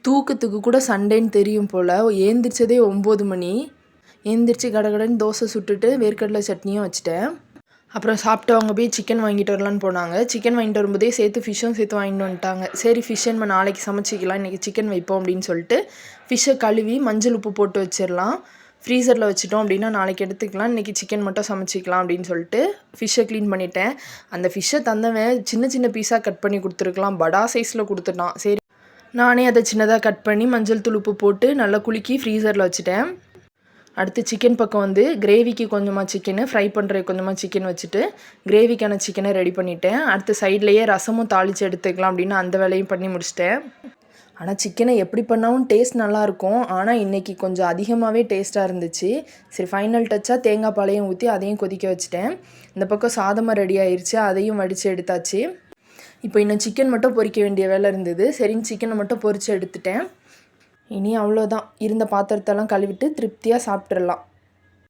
தூக்கத்துக்கு கூட சண்டேன்னு தெரியும் போல். ஏந்திரிச்சதே 9 மணி. ஏந்திரிச்சு கடகடன்னு தோசை சுட்டுட்டு வேர்க்கடலை சட்னியும் வச்சுட்டேன். அப்புறம் சாப்பிட்டு அவங்க போய் சிக்கன் வாங்கிட்டு வரலான்னு போனாங்க. சிக்கன் வாங்கிட்டு வரும்போதே சேர்த்து ஃபிஷ்ஷும் சேர்த்து வாங்கிட்டு வந்துட்டாங்க. சரி ஃபிஷ்ஷை நம்ம நாளைக்கு சமைச்சிக்கலாம், இன்றைக்கி சிக்கன் வைப்போம் அப்படின்னு சொல்லிட்டு ஃபிஷ்ஷை கழுவி மஞ்சள் உப்பு போட்டு வச்சிடலாம். ஃப்ரீசரில் வச்சுட்டோம் அப்படின்னா நாளைக்கு எடுத்துக்கலாம், இன்றைக்கி சிக்கன் மட்டும் சமைச்சிக்கலாம் அப்படின்னு சொல்லிட்டு ஃபிஷ்ஷை க்ளீன் பண்ணிட்டேன். அந்த ஃபிஷ்ஷை தந்தவன் சின்ன சின்ன பீஸாக கட் பண்ணி கொடுத்துருக்கலாம், படா சைஸில் கொடுத்துட்டான். சரி நானே அதை சின்னதாக கட் பண்ணி மஞ்சள் தூள் உப்பு போட்டு நல்லா குலுக்கி ஃப்ரீசரில் வச்சுட்டேன். அடுத்து சிக்கன் பக்கம் வந்து கிரேவிக்கு கொஞ்சமாக சிக்கனு, ஃப்ரை பண்ணுறதுக்கு கொஞ்சமாக சிக்கன் வச்சுட்டு கிரேவிக்கான சிக்கனை ரெடி பண்ணிவிட்டேன். அடுத்து சைட்லேயே ரசமும் தாளித்து எடுத்துக்கலாம் அப்படின்னு அந்த வேலையும் பண்ணி முடிச்சிட்டேன். ஆனால் சிக்கனை எப்படி பண்ணாலும் டேஸ்ட் நல்லாயிருக்கும். ஆனால் இன்றைக்கி கொஞ்சம் அதிகமாகவே டேஸ்ட்டாக இருந்துச்சு. சரி ஃபைனல் டச்சாக தேங்காய் பாலையும் ஊற்றி அதையும் கொதிக்க வச்சுட்டேன். இந்த பக்கம் சாதமாக ரெடி ஆயிடுச்சு, அதையும் வடித்து எடுத்தாச்சு. இப்போ இன்னும் சிக்கன் மட்டும் பொரிக்க வேண்டிய வேலை இருந்தது. சரின்னு சிக்கனை மட்டும் பொரித்து எடுத்துட்டேன். இனி அவ்வளோதான், இருந்த பாத்திரத்தெல்லாம் கழுவிட்டு திருப்தியாக சாப்பிட்றலாம்.